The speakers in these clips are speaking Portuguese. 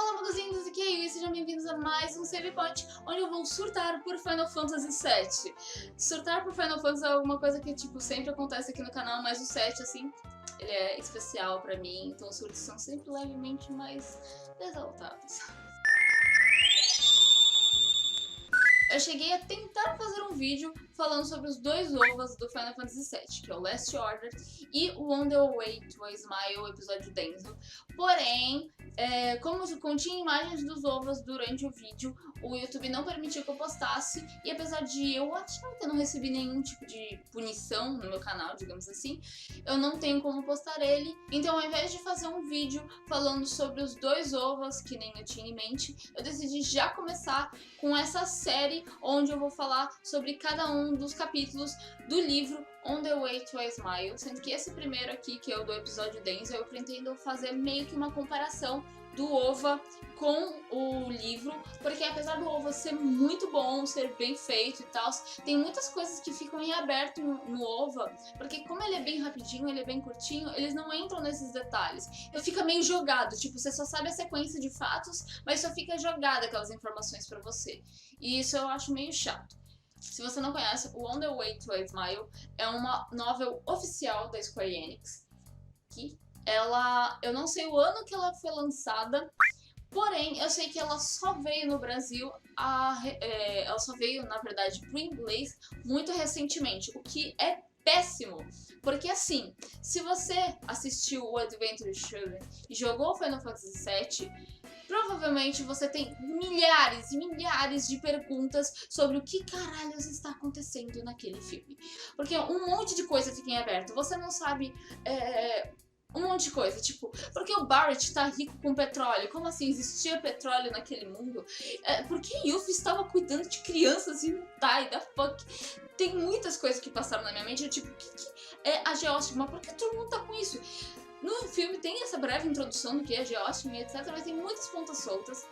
Olá, Magozinhos, aqui é eu e sejam bem-vindos a mais um Save Point, onde eu vou surtar por Final Fantasy VII. Surtar por Final Fantasy é alguma coisa que, tipo, sempre acontece aqui no canal, mas o 7, assim, ele é especial pra mim, então os surtos são sempre levemente mais exaltados. Eu cheguei a tentar fazer um vídeo falando sobre os dois OVAs do Final Fantasy VII, que é o Last Order e o On The Way to a Smile, o episódio Denzel. Porém, como continha imagens dos OVAs durante o vídeo, o YouTube não permitiu que eu postasse, e apesar de eu achar que eu não recebi nenhum tipo de punição no meu canal, digamos assim, eu não tenho como postar ele. Então, ao invés de fazer um vídeo falando sobre os dois OVAs, que nem eu tinha em mente, eu decidi já começar com essa série onde eu vou falar sobre cada um dos capítulos do livro On The Way to a Smile, sendo que esse primeiro aqui, que é o do episódio Denzel, eu pretendo fazer meio que uma comparação do OVA com o livro, porque apesar do OVA ser muito bom, ser bem feito e tal, tem muitas coisas que ficam em aberto no OVA, porque como ele é bem rapidinho, ele é bem curtinho, eles não entram nesses detalhes. Ele fica meio jogado, tipo, você só sabe a sequência de fatos, mas só fica jogada aquelas informações pra você. E isso eu acho meio chato. Se você não conhece, o On The Way to a Smile é uma novel oficial da Square Enix, que eu não sei o ano que ela foi lançada, porém eu sei que ela só veio no Brasil, ela só veio, na verdade, pro inglês muito recentemente, o que é péssimo, porque assim, se você assistiu o Adventure Children e jogou Final Fantasy VII, provavelmente você tem milhares e milhares de perguntas sobre o que caralhos está acontecendo naquele filme. Porque um monte de coisa fica em aberto. Você não sabe um monte de coisa. Tipo, porque o Barret tá rico com petróleo? Como assim existia petróleo naquele mundo? Por que Yuffie estava cuidando de crianças e Tai da fuck? Tem muitas coisas que passaram na minha mente. Tipo, o que é a Geostigma? Por que todo mundo tá com isso? No filme tem essa breve introdução do que é Geostigma e etc, mas tem muitas pontas soltas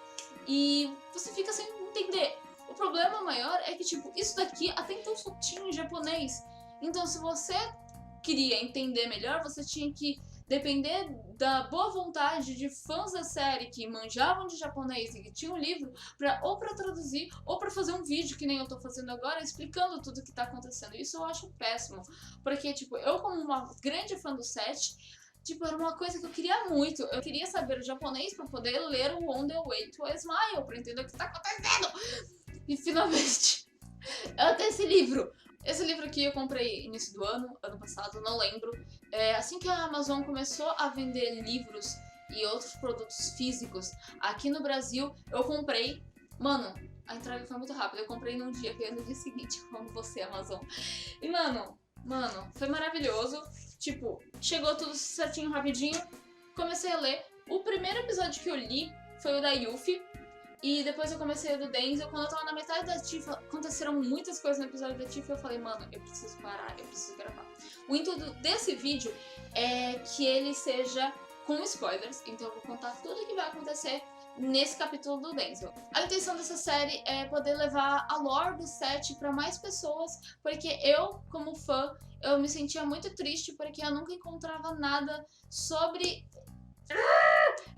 e você fica sem entender. O problema maior é que, tipo, isso daqui até então só tinha em japonês. Então, se você queria entender melhor, você tinha que depender da boa vontade de fãs da série que manjavam de japonês e que tinham um livro ou pra traduzir ou pra fazer um vídeo, que nem eu tô fazendo agora, explicando tudo o que tá acontecendo. Isso eu acho péssimo, porque, tipo, eu como uma grande fã do 7, tipo, era uma coisa que eu queria muito. Eu queria saber o japonês pra poder ler o On The Way to a Smile, pra entender o que tá acontecendo. E finalmente, eu tenho esse livro. Esse livro aqui eu comprei início do ano passado, não lembro. Assim que a Amazon começou a vender livros e outros produtos físicos aqui no Brasil, eu comprei. Mano, a entrega foi muito rápida. Eu comprei num dia, veio no dia seguinte, como você, Amazon. E mano, foi maravilhoso. Tipo, chegou tudo certinho, rapidinho. Comecei a ler. O primeiro episódio que eu li foi o da Yuffie. E depois eu comecei o do Denzel. Quando eu tava na metade da Tifa, aconteceram muitas coisas no episódio da Tifa. Eu falei, mano, eu preciso parar, eu preciso gravar. O intuito desse vídeo é que ele seja com spoilers. Então eu vou contar tudo o que vai acontecer nesse capítulo do Denzel. A intenção dessa série é poder levar a lore do 7 pra mais pessoas, porque eu, como fã, eu me sentia muito triste porque eu nunca encontrava nada sobre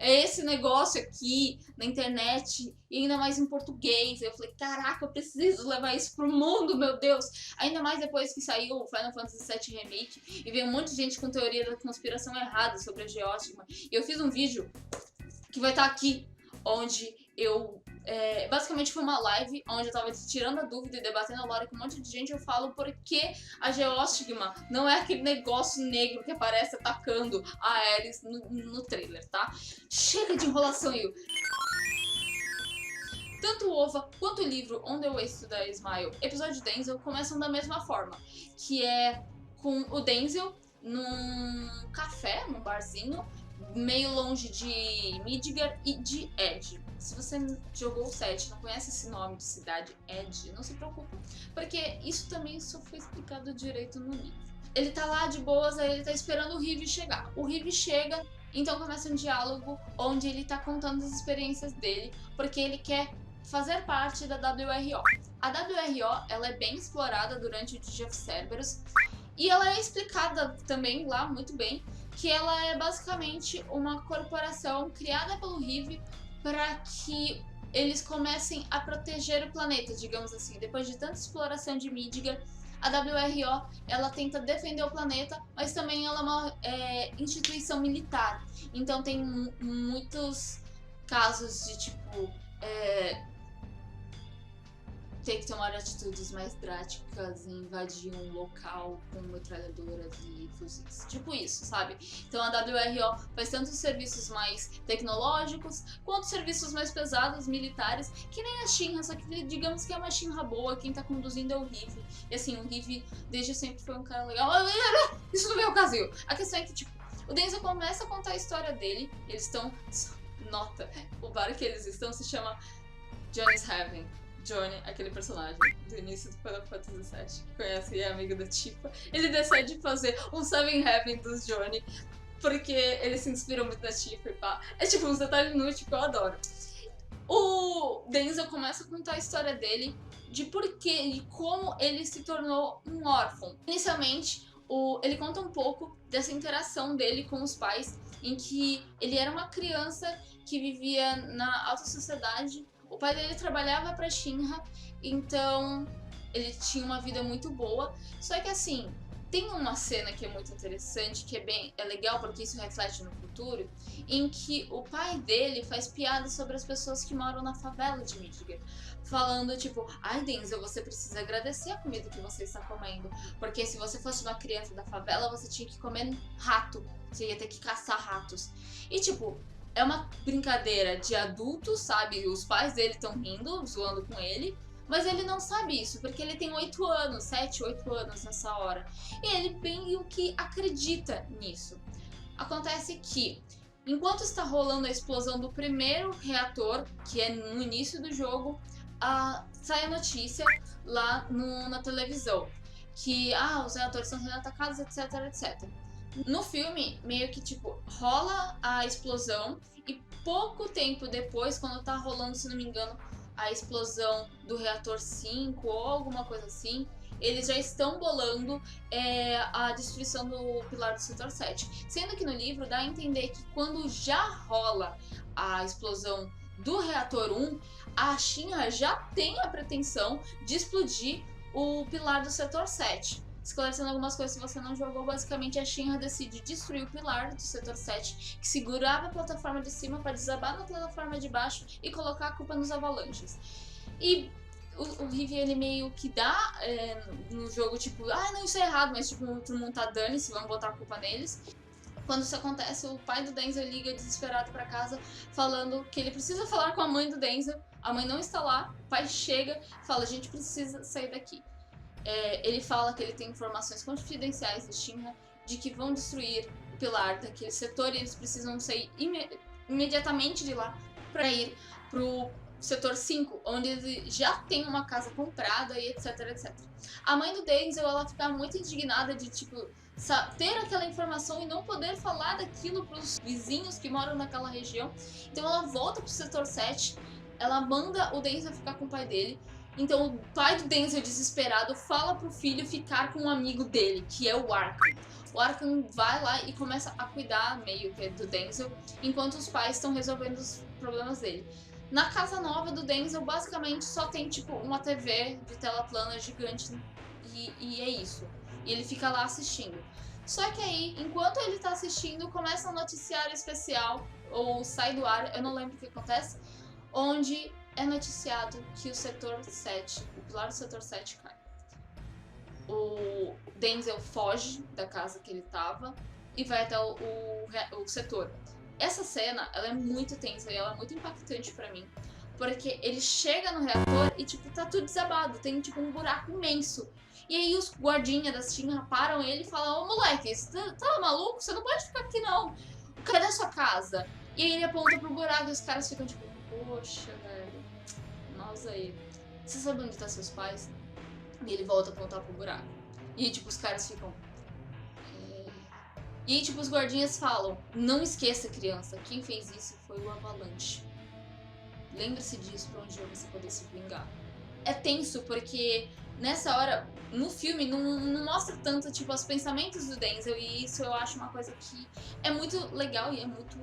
esse negócio aqui na internet, e ainda mais em português. Eu falei, caraca, eu preciso levar isso pro mundo, meu Deus. Ainda mais depois que saiu o Final Fantasy VII Remake e veio um monte de gente com teoria da conspiração errada sobre a Geostigma. E eu fiz um vídeo que vai estar aqui, onde eu basicamente foi uma live onde eu tava tirando a dúvida e debatendo a lore com um monte de gente. Eu falo por que a Geostigma não é aquele negócio negro que aparece atacando a Alice no trailer, tá? Chega de enrolação, Yu! Tanto o OVA quanto o livro On The Way to a Smile, episódio Denzel, começam da mesma forma, que é com o Denzel num café, num barzinho, meio longe de Midgar e de Edge. Se você jogou o 7 e não conhece esse nome de cidade, Edge, não se preocupe, porque isso também só foi explicado direito no livro. Ele tá lá de boas, aí ele tá esperando o Rive chegar. O Rive chega, então começa um diálogo onde ele tá contando as experiências dele, porque ele quer fazer parte da WRO. A WRO, ela é bem explorada durante o Age of Cerberus, e ela é explicada também lá muito bem, que ela é basicamente uma corporação criada pelo Rive para que eles comecem a proteger o planeta, digamos assim. Depois de tanta exploração de Midgar, a WRO ela tenta defender o planeta, mas também ela é uma instituição militar. Então tem muitos casos de tipo ter que tomar atitudes mais drásticas e invadir um local com metralhadoras e fuzis. Tipo isso, sabe? Então a WRO faz tanto serviços mais tecnológicos quanto serviços mais pesados, militares, que nem a Shinra, só que digamos que é uma Shinra boa, quem tá conduzindo é o Rive. E assim, o Rive desde sempre foi um cara legal. Isso não é o caso. A questão é que, tipo, o Denzel começa a contar a história dele, eles estão... Nota, o bar que eles estão se chama Johnny's Heaven. Johnny, aquele personagem do início do Final Fantasy VII, que conhece e é amigo da Tifa, ele decide fazer um Seven Heaven dos Johnny, porque ele se inspirou muito na Tifa e pá. É tipo uns detalhes inúteis que eu adoro. O Denzel começa a contar a história dele, de porquê e como ele se tornou um órfão. Inicialmente, ele conta um pouco dessa interação dele com os pais, em que ele era uma criança que vivia na alta sociedade. O pai dele trabalhava pra Shinra, então ele tinha uma vida muito boa. Só que assim, tem uma cena que é muito interessante, que é legal porque isso reflete no futuro, em que o pai dele faz piadas sobre as pessoas que moram na favela de Midgar. Falando tipo, ai Denzel, você precisa agradecer a comida que você está comendo, porque se você fosse uma criança da favela, você tinha que comer rato, você ia ter que caçar ratos. E tipo, é uma brincadeira de adultos, sabe? Os pais dele estão rindo, zoando com ele, mas ele não sabe isso, porque ele tem 8 anos, 7, 8 anos nessa hora. E ele bem o que acredita nisso. Acontece que, enquanto está rolando a explosão do primeiro reator, que é no início do jogo, sai a notícia lá na televisão, que os reatores estão sendo atacados, etc, etc. No filme, meio que tipo, rola a explosão e pouco tempo depois, quando tá rolando, se não me engano, a explosão do reator 5 ou alguma coisa assim, eles já estão bolando a destruição do pilar do setor 7. Sendo que no livro dá a entender que quando já rola a explosão do reator 1, a Shinra já tem a pretensão de explodir o pilar do setor 7. Esclarecendo algumas coisas, se você não jogou, basicamente a Shinra decide destruir o pilar do setor 7, que segurava a plataforma de cima para desabar na plataforma de baixo e colocar a culpa nos avalanches. E o Rive, ele meio que dá no jogo, tipo, não, isso é errado, mas tipo, todo mundo tá dane-se, vamos botar a culpa neles. Quando isso acontece, o pai do Denzel liga desesperado pra casa, falando que ele precisa falar com a mãe do Denzel. A mãe não está lá, o pai chega e fala, a gente precisa sair daqui. Ele fala que ele tem informações confidenciais da Shinra de que vão destruir o pilar daquele setor e eles precisam sair imediatamente de lá para ir pro setor 5, onde ele já tem uma casa comprada e etc, etc. A mãe do Denzel, ela fica muito indignada de tipo ter aquela informação e não poder falar daquilo pros vizinhos que moram naquela região. Então ela volta pro setor 7, ela manda o Denzel ficar com o pai dele. Então o pai do Denzel, desesperado, fala pro filho ficar com um amigo dele, que é o Arkham. O Arkham vai lá e começa a cuidar meio que do Denzel, enquanto os pais estão resolvendo os problemas dele. Na casa nova do Denzel, basicamente só tem tipo uma TV de tela plana gigante e é isso. E ele fica lá assistindo. Só que aí, enquanto ele tá assistindo, começa um noticiário especial, ou sai do ar, eu não lembro o que acontece, onde é noticiado que o setor 7, o pilar do setor 7 cai. O Denzel foge da casa que ele tava e vai até o setor. Essa cena, ela é muito tensa e ela é muito impactante pra mim, porque ele chega no reator e tipo, tá tudo desabado, tem tipo um buraco imenso. E aí os guardinhas da Shinra param ele e falam, ô moleque, você tá maluco? Você não pode ficar aqui não. Cadê a sua casa? E aí ele aponta pro buraco e os caras ficam tipo, poxa, velho, nossa aí. Você sabe onde tá seus pais? E ele volta a apontar pro buraco. E tipo, os caras ficam... E tipo, os guardinhas falam, não esqueça, criança, quem fez isso foi o Avalanche. Lembre-se disso pra um dia você poder se vingar. É tenso porque nessa hora, no filme, não mostra tanto tipo os pensamentos do Denzel, e isso eu acho uma coisa que é muito legal e é muito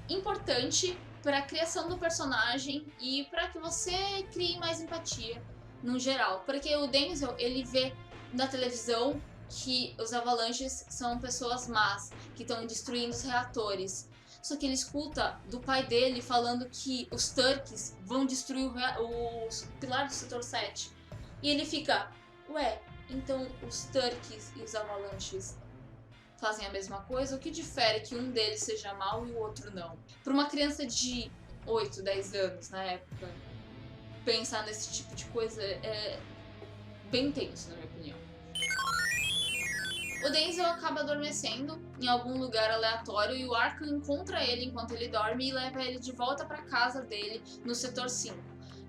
importante pra criação do personagem e pra que você crie mais empatia no geral. Porque o Denzel, ele vê na televisão que os Avalanches são pessoas más, que estão destruindo os reatores. Só que ele escuta do pai dele falando que os Turks vão destruir o pilar do setor 7. E ele fica, ué, então os Turks e os Avalanches fazem a mesma coisa? O que difere que um deles seja mau e o outro não? Para uma criança de 8, 10 anos na época, pensar nesse tipo de coisa é bem tenso, na minha opinião. O Denzel acaba adormecendo em algum lugar aleatório e o Arkham encontra ele enquanto ele dorme e leva ele de volta para casa dele no setor 5.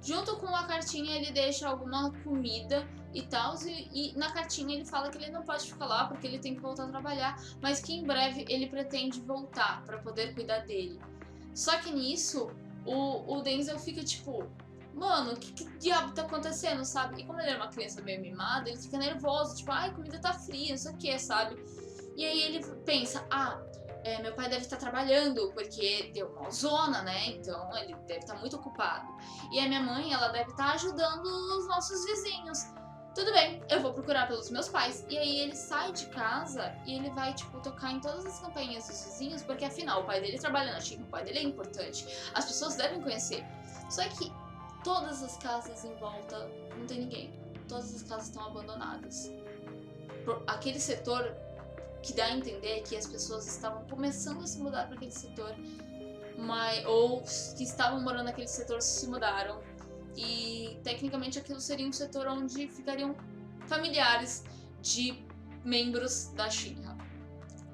Junto com uma cartinha ele deixa alguma comida e tal, e na cartinha ele fala que ele não pode ficar lá porque ele tem que voltar a trabalhar, mas que em breve ele pretende voltar para poder cuidar dele. Só que nisso, o Denzel fica tipo, mano, o que diabo tá acontecendo, sabe? E como ele é uma criança meio mimada, ele fica nervoso, tipo, ai, a comida tá fria, não sei o que, sabe? E aí ele pensa, meu pai deve estar trabalhando, porque deu uma zona, né? Então ele deve estar muito ocupado. E a minha mãe, ela deve estar ajudando os nossos vizinhos. Tudo bem, eu vou procurar pelos meus pais. E aí ele sai de casa e ele vai, tipo, tocar em todas as campainhas dos vizinhos, porque afinal o pai dele trabalha na China, o pai dele é importante. As pessoas devem conhecer. Só que todas as casas em volta não tem ninguém. Todas as casas estão abandonadas. Aquele setor que dá a entender que as pessoas estavam começando a se mudar para aquele setor, ou que estavam morando naquele setor se mudaram. E tecnicamente aquilo seria um setor onde ficariam familiares de membros da Shinra.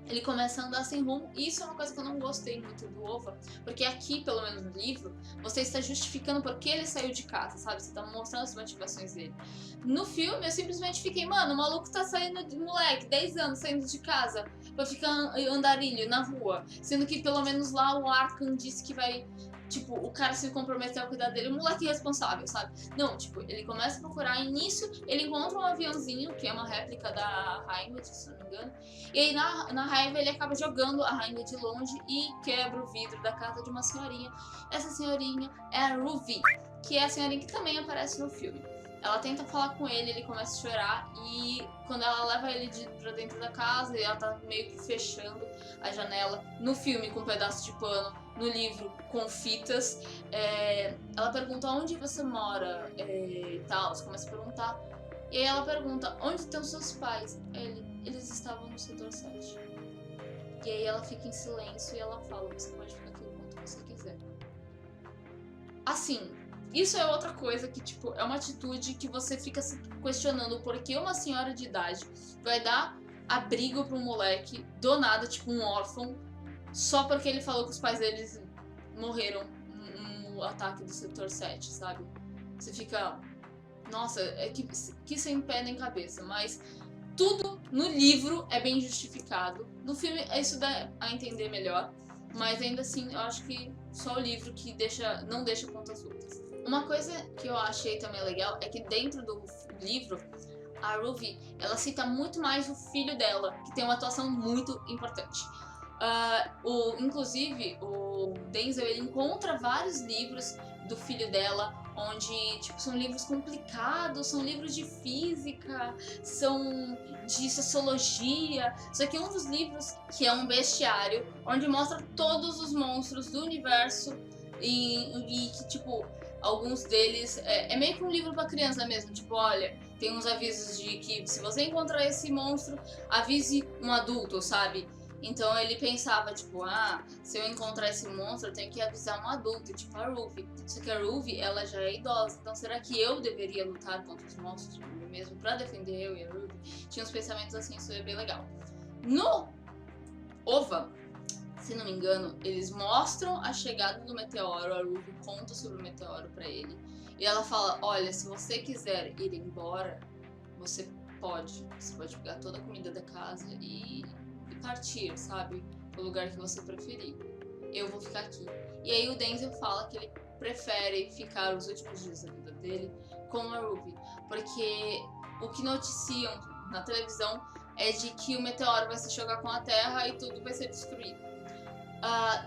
Ele começa a andar sem rumo, e isso é uma coisa que eu não gostei muito do Ova, porque aqui, pelo menos no livro, você está justificando por que ele saiu de casa, sabe? Você está mostrando as motivações dele. No filme, eu simplesmente fiquei, mano, o maluco tá saindo de moleque, 10 anos, saindo de casa pra ficar andarilho na rua, sendo que pelo menos lá o Arkham disse que vai, tipo, o cara se comprometeu a cuidar dele, o moleque irresponsável, sabe? Não, tipo, ele começa a procurar, e nisso ele encontra um aviãozinho, que é uma réplica da Heimdall, se não me engano, e aí na raiva ele acaba jogando a Heimdall de longe e quebra o vidro da casa de uma senhorinha. Essa senhorinha é a Ruby, que é a senhorinha que também aparece no filme. Ela tenta falar com ele, ele começa a chorar, e quando ela leva ele pra dentro da casa, ela tá meio que fechando a janela. No filme com um pedaço de pano, no livro com fitas. Ela pergunta onde você mora e tal, você começa a perguntar. E aí ela pergunta, onde estão seus pais? Eles estavam no setor 7. E aí ela fica em silêncio e ela fala, você pode ficar aqui o quanto você quiser. Assim, isso é outra coisa que, tipo, é uma atitude que você fica se questionando por que uma senhora de idade vai dar abrigo pra um moleque do nada, tipo um órfão, só porque ele falou que os pais deles morreram no ataque do setor 7, sabe? Você fica, nossa, que sem pé nem cabeça, mas tudo no livro é bem justificado. No filme isso dá a entender melhor, mas ainda assim eu acho que só o livro que não deixa pontas soltas. Uma coisa que eu achei também legal é que dentro do livro, a Ruby, ela cita muito mais o filho dela, que tem uma atuação muito importante. Inclusive, o Denzel, ele encontra vários livros do filho dela, onde tipo, são livros complicados, são livros de física, são de sociologia. Só que um dos livros, que é um bestiário, onde mostra todos os monstros do universo e que, tipo, alguns deles é meio que um livro pra criança mesmo, tipo, olha, tem uns avisos de que se você encontrar esse monstro, avise um adulto, sabe? Então ele pensava, tipo, se eu encontrar esse monstro, eu tenho que avisar um adulto, tipo a Ruby. Só que a Ruby, ela já é idosa, então será que eu deveria lutar contra os monstros mesmo pra defender eu e a Ruby? Tinha uns pensamentos assim, isso é bem legal. No Ova, se não me engano, eles mostram a chegada do meteoro, a Ruby conta sobre o meteoro pra ele. E ela fala, olha, se você quiser ir embora, você pode pegar toda a comida da casa e partir, sabe? Pro lugar que você preferir. Eu vou ficar aqui. E aí o Denzel fala que ele prefere ficar os últimos dias da vida dele com a Ruby, porque o que noticiam na televisão é de que o meteoro vai se chocar com a Terra e tudo vai ser destruído.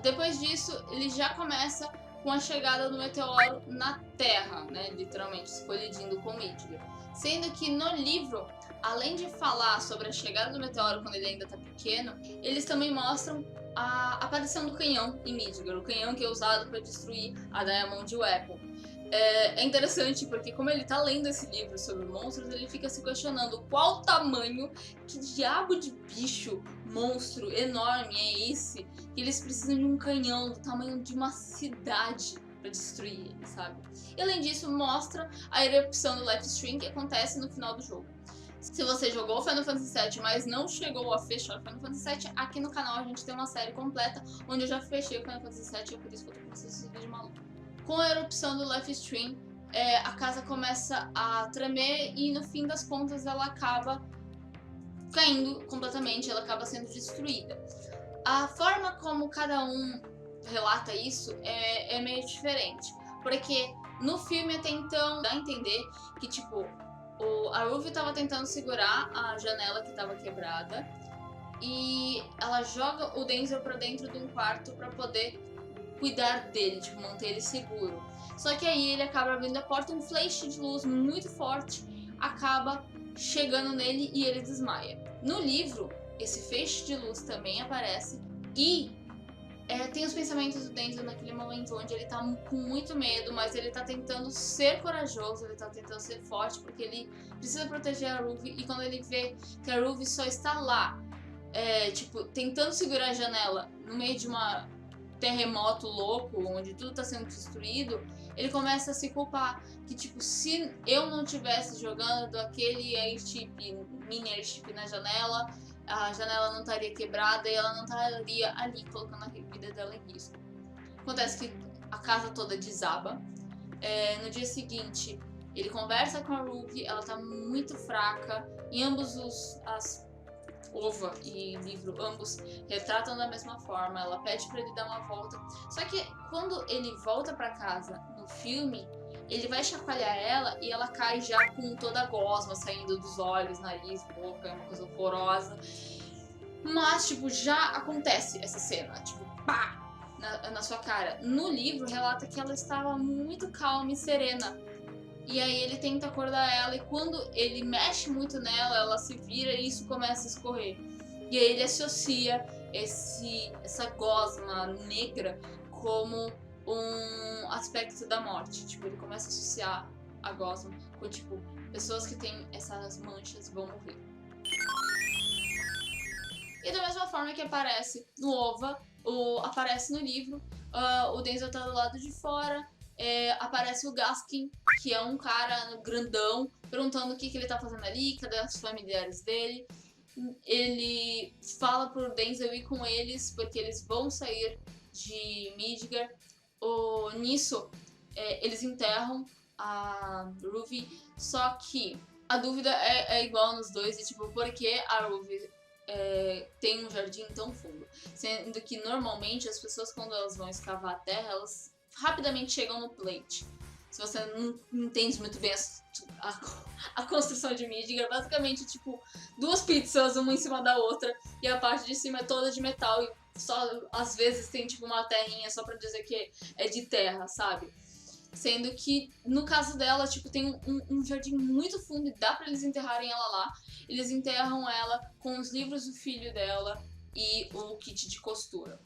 Depois disso, ele já começa com a chegada do meteoro na Terra, né, literalmente, colidindo com Midgar. Sendo que no livro, além de falar sobre a chegada do meteoro quando ele ainda tá pequeno, eles também mostram a aparição do canhão em Midgar, o canhão que é usado para destruir a Diamond Weapon. É interessante porque como ele tá lendo esse livro sobre monstros, ele fica se questionando qual tamanho, que diabo de bicho, monstro enorme é esse, que eles precisam de um canhão do tamanho de uma cidade pra destruir ele, sabe? E além disso, mostra a erupção do Life Stream que acontece no final do jogo. Se você jogou Final Fantasy VII, mas não chegou a fechar Final Fantasy VII, aqui no canal a gente tem uma série completa onde eu já fechei o Final Fantasy VII, é por isso que eu tô com esse vídeo maluco. Com a erupção do Life Stream, a casa começa a tremer e no fim das contas ela acaba caindo completamente, ela acaba sendo destruída. A forma como cada um relata isso é meio diferente, porque no filme até então dá a entender que tipo a Ruby tava tentando segurar a janela que tava quebrada e ela joga o Denzel pra dentro de um quarto pra poder cuidar dele, tipo, manter ele seguro. Só que aí ele acaba abrindo a porta, um flash de luz muito forte acaba chegando nele e ele desmaia. No livro, esse feixe de luz também aparece e tem os pensamentos do Denzel naquele momento onde ele tá com muito medo, mas ele tá tentando ser corajoso, ele tá tentando ser forte porque ele precisa proteger a Ruby e quando ele vê que a Ruby só está lá, tipo, tentando segurar a janela no meio de uma terremoto louco, onde tudo tá sendo destruído, ele começa a se culpar, que tipo, se eu não tivesse jogando aquele airship, mini airship na janela, a janela não estaria quebrada e ela não estaria ali colocando a vida dela em risco. Acontece que a casa toda desaba. No dia seguinte, ele conversa com a Ruby, ela tá muito fraca, e ambos as Ova e livro, ambos retratam da mesma forma. Ela pede pra ele dar uma volta. Só que quando ele volta pra casa no filme, ele vai chacoalhar ela e ela cai já com toda a gosma saindo dos olhos, nariz, boca, é uma coisa horrorosa. Mas, tipo, já acontece essa cena, tipo, pá, na sua cara. No livro relata que ela estava muito calma e serena. E aí ele tenta acordar ela e quando ele mexe muito nela, ela se vira e isso começa a escorrer. E aí ele associa essa gosma negra como um aspecto da morte. Tipo, ele começa a associar a gosma com, tipo, pessoas que têm essas manchas vão morrer. E da mesma forma que aparece no OVA, aparece no livro, o Denzel tá do lado de fora, aparece o Gaskin, que é um cara grandão, perguntando o que ele tá fazendo ali, cadê os familiares dele. Ele fala pro Denzel ir com eles, porque eles vão sair de Midgar. Nisso, eles enterram a Ruby, só que a dúvida é igual nos dois, e tipo, por que a Ruby tem um jardim tão fundo? Sendo que normalmente as pessoas quando elas vão escavar a terra, elas rapidamente chegam no plate. Se você não entende muito bem a construção de Midgar, basicamente tipo 2 pizzas uma em cima da outra e a parte de cima é toda de metal e só às vezes tem tipo uma terrinha só pra dizer que é de terra, sabe? Sendo que, no caso dela, tipo, tem um jardim muito fundo e dá pra eles enterrarem ela lá. Eles enterram ela com os livros do filho dela e o kit de costura.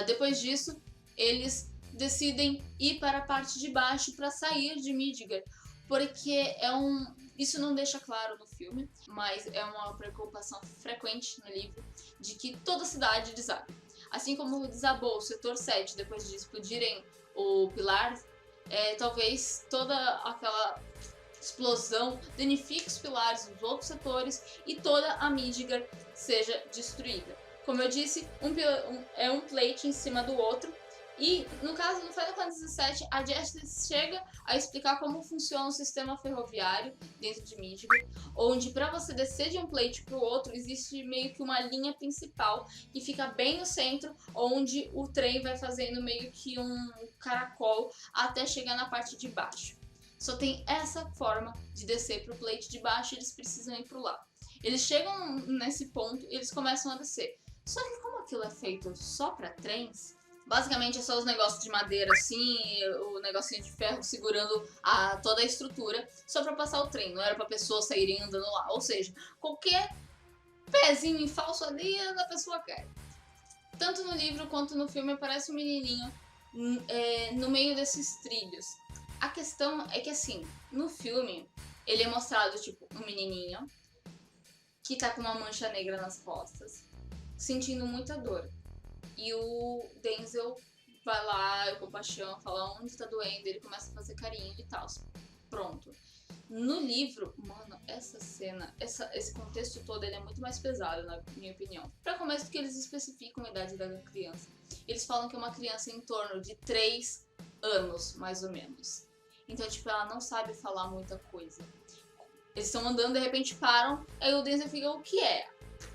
Depois disso, eles decidem ir para a parte de baixo para sair de Midgar. Porque isso não deixa claro no filme, mas é uma preocupação frequente no livro de que toda a cidade desabe. Assim como desabou o setor 7 depois de explodirem o pilar, talvez toda aquela explosão danifique os pilares dos outros setores e toda a Midgar seja destruída. Como eu disse, um plate em cima do outro. E no caso do Final Fantasy VII, a Justice chega a explicar como funciona o sistema ferroviário dentro de Midgar, onde para você descer de um plate para o outro existe meio que uma linha principal que fica bem no centro, onde o trem vai fazendo meio que um caracol até chegar na parte de baixo. Só tem essa forma de descer para o plate de baixo e eles precisam ir para lá. Eles chegam nesse ponto e eles começam a descer. Só que como aquilo é feito só para trens, Basicamente é só os negócios de madeira assim, o negocinho de ferro segurando toda a estrutura, só pra passar o trem, não era pra pessoas saírem andando lá. Ou seja, qualquer pezinho em falso ali, a pessoa cai. Tanto no livro quanto no filme aparece um menininho no meio desses trilhos. A questão é que assim, no filme, ele é mostrado tipo um menininho que tá com uma mancha negra nas costas, sentindo muita dor. E o Denzel vai lá, com paixão, fala onde tá doendo, ele começa a fazer carinho e tal. Pronto. No livro, mano, essa cena, esse contexto todo, ele é muito mais pesado, na minha opinião. Pra começo, que eles especificam a idade da criança. Eles falam que é uma criança em torno de 3 anos, mais ou menos. Então, tipo, ela não sabe falar muita coisa. Eles estão andando, de repente param, aí o Denzel fica, o que é?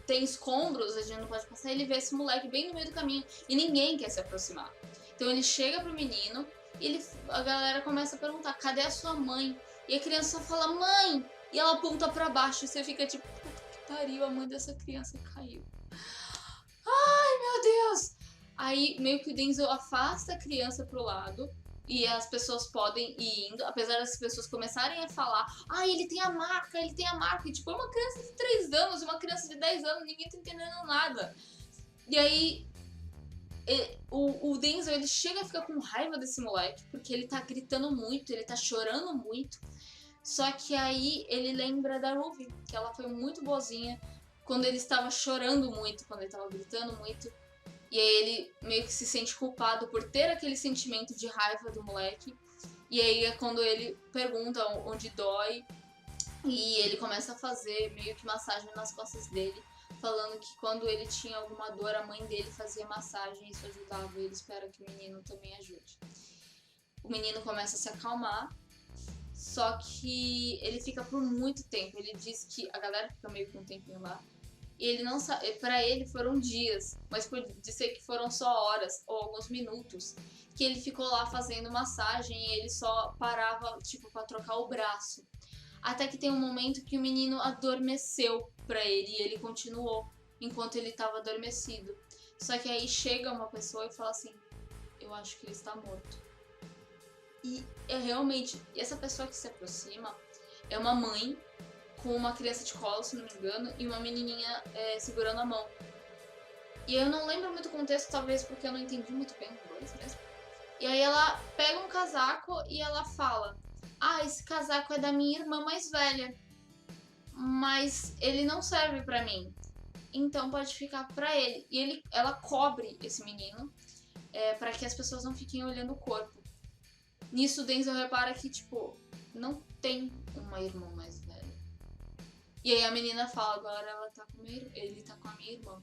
Tem escombros, a gente não pode passar, ele vê esse moleque bem no meio do caminho e ninguém quer se aproximar. Então ele chega pro menino e a galera começa a perguntar, cadê a sua mãe? E a criança só fala, mãe! E ela aponta pra baixo e você fica tipo, puta que pariu, a mãe dessa criança caiu. Ai, meu Deus! Aí meio que o Denzel afasta a criança pro lado e as pessoas podem ir indo, apesar das pessoas começarem a falar, ele tem a marca, ele tem a marca. E tipo, é uma criança de 3 anos, uma criança de 10 anos, ninguém tá entendendo nada. E aí o Denzel, ele chega a ficar com raiva desse moleque, porque ele tá gritando muito, ele tá chorando muito. Só que aí ele lembra da Ruby, que ela foi muito boazinha quando ele estava chorando muito, quando ele estava gritando muito. E aí ele meio que se sente culpado por ter aquele sentimento de raiva do moleque. E aí é quando ele pergunta onde dói. E ele começa a fazer meio que massagem nas costas dele, falando que quando ele tinha alguma dor, a mãe dele fazia massagem e isso ajudava. E ele espera que o menino também ajude. O menino começa a se acalmar, só que ele fica por muito tempo. Ele diz que a galera fica meio que um tempinho lá. E ele não sabe, pra ele foram dias, mas pode dizer que foram só horas ou alguns minutos que ele ficou lá fazendo massagem e ele só parava, tipo, pra trocar o braço. Até que tem um momento que o menino adormeceu pra ele e ele continuou enquanto ele tava adormecido. Só que aí chega uma pessoa e fala assim, eu acho que ele está morto. E é realmente, essa pessoa que se aproxima é uma mãe com uma criança de colo, se não me engano, e uma menininha segurando a mão. E eu não lembro muito o contexto, talvez porque eu não entendi muito bem o inglês mesmo. E aí ela pega um casaco e ela fala, esse casaco é da minha irmã mais velha, mas ele não serve pra mim, então pode ficar pra ele. E ela cobre esse menino pra que as pessoas não fiquem olhando o corpo. Nisso o Denzel repara que, tipo, não tem uma irmã mais velha. E aí a menina fala, agora ele tá com a minha irmã.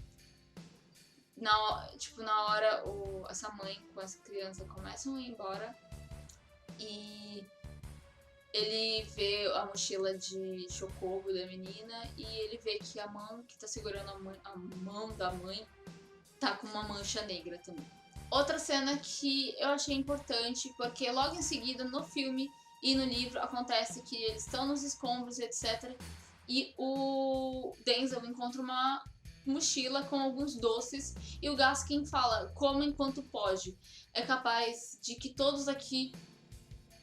Na hora, essa mãe com essa criança começam a ir embora e ele vê a mochila de chocobo da menina e ele vê que a mão que tá segurando a mão da mãe tá com uma mancha negra também. Outra cena que eu achei importante, porque logo em seguida, no filme e no livro, acontece que eles estão nos escombros, etc. E o Denzel encontra uma mochila com alguns doces e o Gaskin fala, coma enquanto pode. É capaz de que todos aqui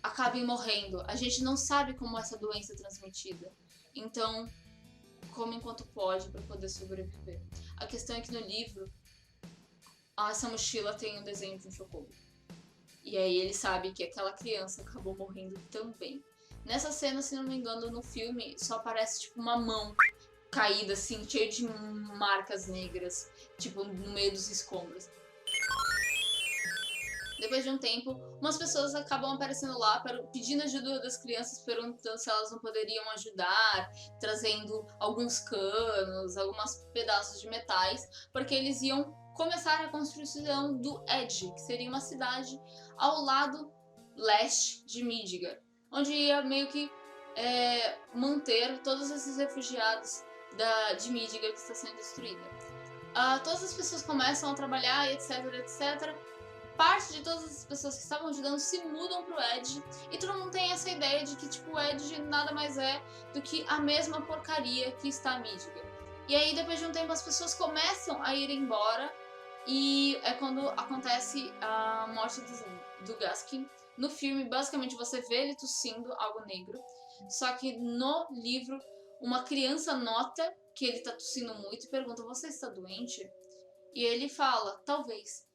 acabem morrendo. A gente não sabe como essa doença é transmitida. Então, coma enquanto pode para poder sobreviver. A questão é que no livro, essa mochila tem um desenho de um chocobo. E aí ele sabe que aquela criança acabou morrendo também. Nessa cena, se não me engano, no filme, só aparece tipo uma mão caída, assim, cheia de marcas negras, tipo, no meio dos escombros. Depois de um tempo, umas pessoas acabam aparecendo lá pedindo ajuda das crianças, perguntando se elas não poderiam ajudar, trazendo alguns canos, alguns pedaços de metais, porque eles iam começar a construção do Edge, que seria uma cidade ao lado leste de Midgar, onde ia meio que manter todos esses refugiados de Midgar que está sendo destruída. Todas as pessoas começam a trabalhar, etc, etc. Parte de todas as pessoas que estavam ajudando se mudam pro Edge e todo mundo tem essa ideia de que tipo, o Edge nada mais é do que a mesma porcaria que está a Midgar. E aí depois de um tempo as pessoas começam a ir embora E é quando acontece a morte do Gaskin. No filme, basicamente, você vê ele tossindo algo negro. Só que no livro, uma criança nota que ele tá tossindo muito e pergunta: você está doente? E ele fala: talvez.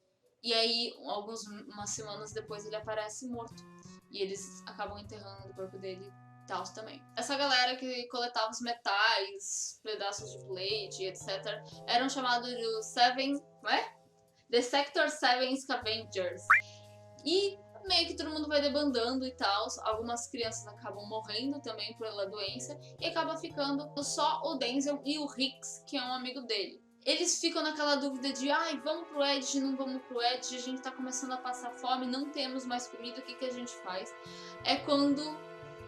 E aí, umas semanas depois, ele aparece morto. E eles acabam enterrando o corpo dele tal também. Essa galera que coletava os metais, pedaços de plate, etc., eram chamados de The Sector 7 Scavengers. E meio que todo mundo vai debandando e tal. Algumas crianças acabam morrendo também pela doença. E acaba ficando só o Denzel e o Hicks, que é um amigo dele. Eles ficam naquela dúvida de ai, vamos pro Edge, não vamos pro Edge, a gente tá começando a passar fome, não temos mais comida, o que a gente faz? É quando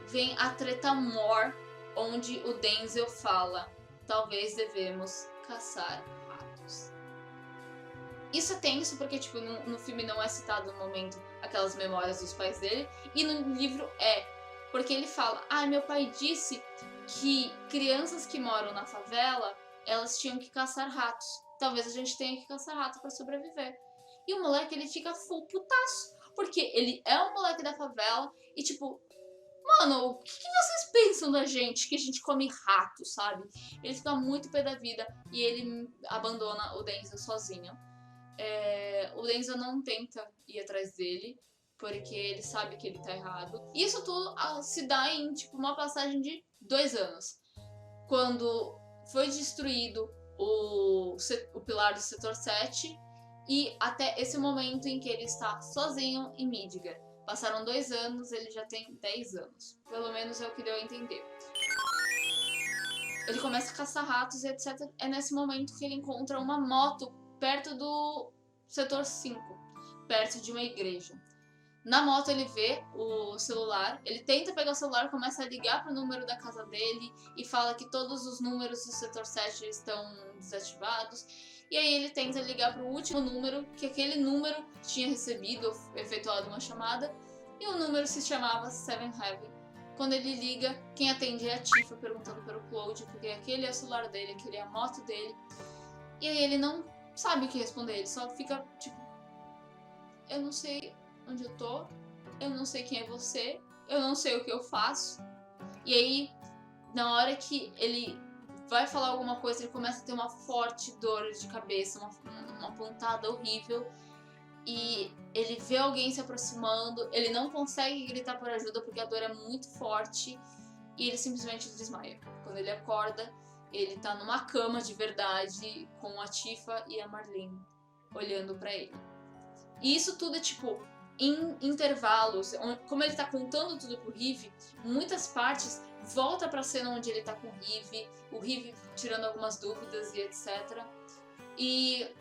vem a treta mor, onde o Denzel fala: talvez devemos caçar ratos. Isso é tenso porque, tipo, no filme não é citado no momento aquelas memórias dos pais dele, e no livro é. Porque ele fala: meu pai disse que crianças que moram na favela, elas tinham que caçar ratos. Talvez a gente tenha que caçar rato para sobreviver. E o moleque, ele fica full putaço. Porque ele é um moleque da favela e, tipo, mano, o que vocês pensam da gente? Que a gente come rato, sabe? Ele fica muito pé da vida e ele abandona o Denzel sozinho. O Denzel não tenta ir atrás dele, porque ele sabe que ele tá errado. Isso tudo se dá em, tipo, uma passagem de 2 anos. Quando foi destruído o pilar do setor 7 e até esse momento em que ele está sozinho em Midgar. Passaram 2 anos, ele já tem 10 anos. Pelo menos é o que deu a entender. Ele começa a caçar ratos e etc. É nesse momento que ele encontra uma moto perto do setor 5, perto de uma igreja. Na moto ele vê o celular, ele tenta pegar o celular, começa a ligar pro número da casa dele e fala que todos os números do setor 7 estão desativados. E aí ele tenta ligar pro último número, que aquele número tinha recebido, efetuado uma chamada, e o número se chamava Seven Heaven. Quando ele liga, quem atende é a Tifa perguntando pelo Claude, porque aquele é o celular dele, aquele é a moto dele. E aí ele não sabe o que responder, ele só fica tipo: eu não sei onde eu tô, eu não sei quem é você, eu não sei o que eu faço. E aí, na hora que ele vai falar alguma coisa, ele começa a ter uma forte dor de cabeça, uma pontada horrível. E ele vê alguém se aproximando, ele não consegue gritar por ajuda porque a dor é muito forte e ele simplesmente desmaia. Quando ele acorda, ele tá numa cama de verdade com a Tifa e a Marlene olhando pra ele. E isso tudo é tipo em intervalos, como ele tá contando tudo pro Rive, muitas partes volta pra cena onde ele tá com o Rive tirando algumas dúvidas e etc. E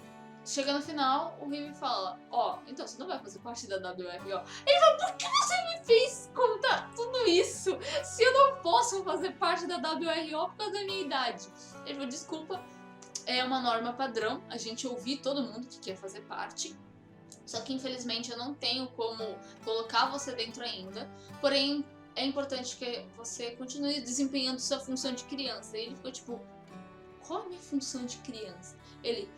chega no final, o Rive fala: então você não vai fazer parte da WRO. Ele fala: por que você me fez contar tudo isso se eu não posso fazer parte da WRO por causa da minha idade? Ele falou: desculpa, é uma norma padrão a gente ouvir todo mundo que quer fazer parte. Só que infelizmente eu não tenho como colocar você dentro ainda. Porém, é importante que você continue desempenhando sua função de criança. E ele ficou tipo: qual a minha função de criança? Ele: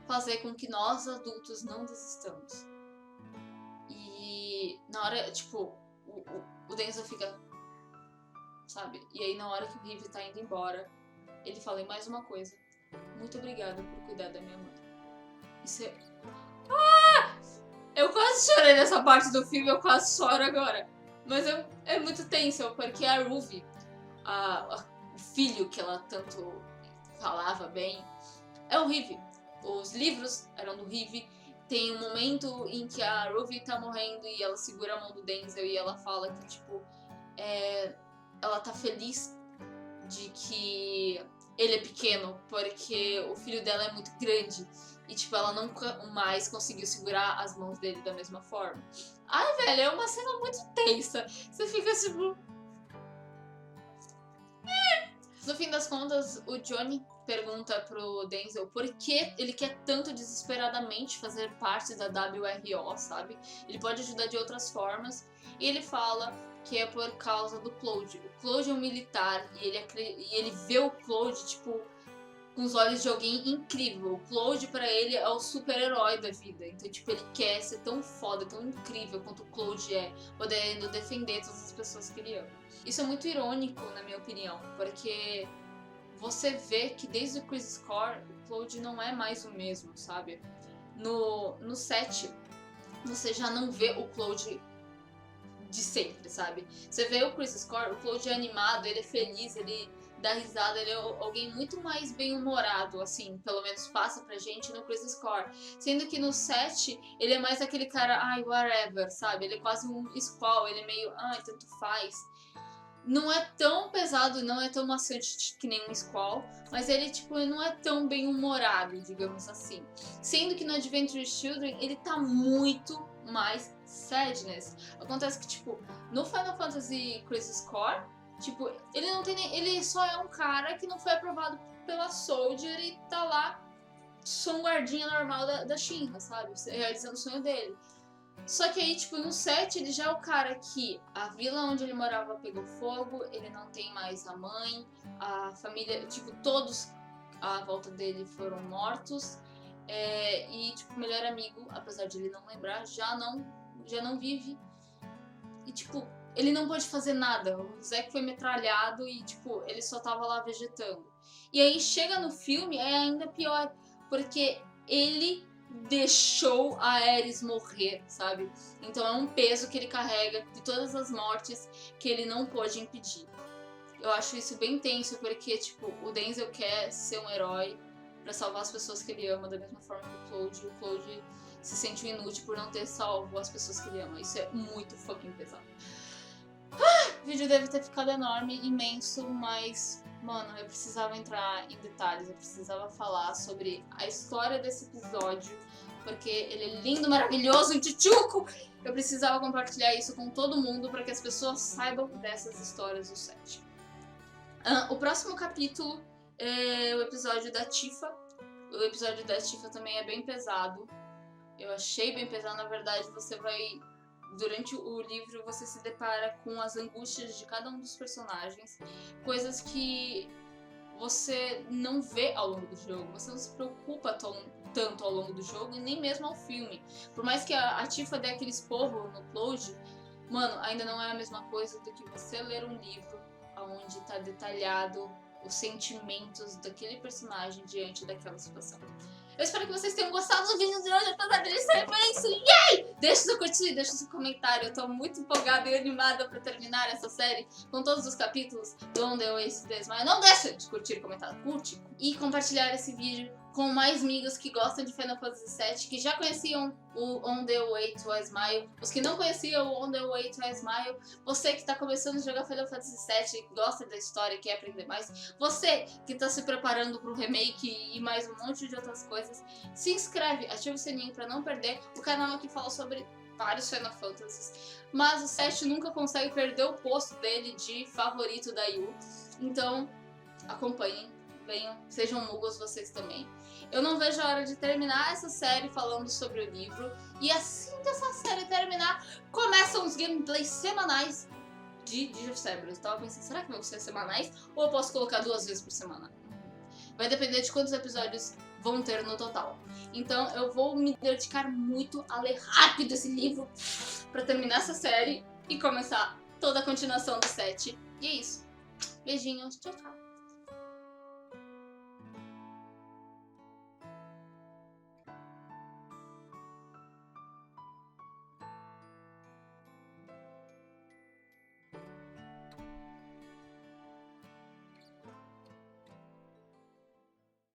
fazer com que nós adultos não desistamos. E na hora, tipo, o Denzel fica, sabe? E aí na hora que o Rive tá indo embora, ele fala mais uma coisa: muito obrigada por cuidar da minha mãe. Isso é... Eu quase chorei nessa parte do filme, eu quase choro agora. Mas é muito tenso, porque a Ruby, o filho que ela tanto falava bem, é o Rive. Os livros eram do Rive. Tem um momento em que a Ruby tá morrendo e ela segura a mão do Denzel e ela fala que, tipo, ela tá feliz de que ele é pequeno, porque o filho dela é muito grande. E, tipo, ela nunca mais conseguiu segurar as mãos dele da mesma forma. Ai, velho, é uma cena muito tensa. Você fica, tipo... No fim das contas, o Johnny pergunta pro Denzel por que ele quer tanto desesperadamente fazer parte da WRO, sabe? Ele pode ajudar de outras formas. E ele fala que é por causa do Claude. O Claude é um militar e ele vê o Claude, tipo, com os olhos de alguém incrível. O Cloud, pra ele, é o super-herói da vida. Então, tipo, ele quer ser tão foda, tão incrível quanto o Cloud é, podendo defender todas as pessoas que ele ama. Isso é muito irônico, na minha opinião, porque você vê que desde o Crisis Core, o Cloud não é mais o mesmo, sabe? No 7, você já não vê o Cloud de sempre, sabe? Você vê o Crisis Core, o Cloud é animado, ele é feliz, ele dá risada, ele é alguém muito mais bem-humorado, assim, pelo menos passa pra gente no Crisis Core. Sendo que no 7, ele é mais aquele cara, ai, whatever, sabe? Ele é quase um squall, ele é meio, ai, tanto faz. Não é tão pesado, não é tão maçante que nem um Squall, mas ele, tipo, não é tão bem-humorado, digamos assim. Sendo que no Adventure Children, ele tá muito mais sadness. Acontece que, tipo, no Final Fantasy Crisis Core, tipo, ele não tem nem... Ele só é um cara que não foi aprovado pela Soldier e tá lá, só um guardinha normal da Shinra, sabe? Realizando o sonho dele. Só que aí, tipo, no 7, ele já é o cara que a vila onde ele morava pegou fogo, ele não tem mais a mãe, a família, tipo, todos à volta dele foram mortos. E, tipo, o melhor amigo, apesar de ele não lembrar, já não vive. E, tipo, ele não pode fazer nada. O Zack foi metralhado e, tipo, ele só tava lá vegetando. E aí chega no filme, é ainda pior, porque ele deixou a Ares morrer, sabe? Então é um peso que ele carrega de todas as mortes que ele não pôde impedir. Eu acho isso bem tenso, porque, tipo, o Denzel quer ser um herói pra salvar as pessoas que ele ama, da mesma forma que o Cloud. O Cloud se sente inútil por não ter salvo as pessoas que ele ama. Isso é muito fucking pesado. O vídeo deve ter ficado enorme, imenso, mas, mano, eu precisava entrar em detalhes, eu precisava falar sobre a história desse episódio, porque ele é lindo, maravilhoso, um tchutchuco! Eu precisava compartilhar isso com todo mundo para que as pessoas saibam dessas histórias do set. O próximo capítulo é o episódio da Tifa. O episódio da Tifa também é bem pesado. Eu achei bem pesado, na verdade, você vai... Durante o livro você se depara com as angústias de cada um dos personagens, coisas que você não vê ao longo do jogo, você não se preocupa tanto ao longo do jogo e nem mesmo ao filme. Por mais que a Tifa dê aquele esporro no Cloud, mano, ainda não é a mesma coisa do que você ler um livro onde tá detalhado os sentimentos daquele personagem diante daquela situação. Eu espero que vocês tenham gostado do vídeo de hoje, apesar dele ser imenso. Yay! Deixa seu curtir, deixa seu comentário. Eu tô muito empolgada e animada pra terminar essa série com todos os capítulos do On The Way to The Smile. Não deixa de curtir e comentar, curte e compartilhar esse vídeo com mais amigos que gostam de Final Fantasy VII, que já conheciam o On The Way to A Smile, os que não conheciam o On The Way to A Smile, você que está começando a jogar Final Fantasy VII, que gosta da história e quer aprender mais, você que está se preparando para o remake e mais um monte de outras coisas, se inscreve, ativa o sininho para não perder. O canal aqui fala sobre vários Final Fantasies, mas o 7 nunca consegue perder o posto dele de favorito da Yu, então acompanhem, venham, sejam muggles vocês também. Eu não vejo a hora de terminar essa série falando sobre o livro, e assim que essa série terminar, começam os gameplays semanais de Digimon Cerberus. Eu tava pensando, será que vão ser semanais ou eu posso colocar 2 vezes por semana? Vai depender de quantos episódios vão ter no total. Então eu vou me dedicar muito a ler rápido esse livro pra terminar essa série e começar toda a continuação do 7. E é isso. Beijinhos, tchau, tchau.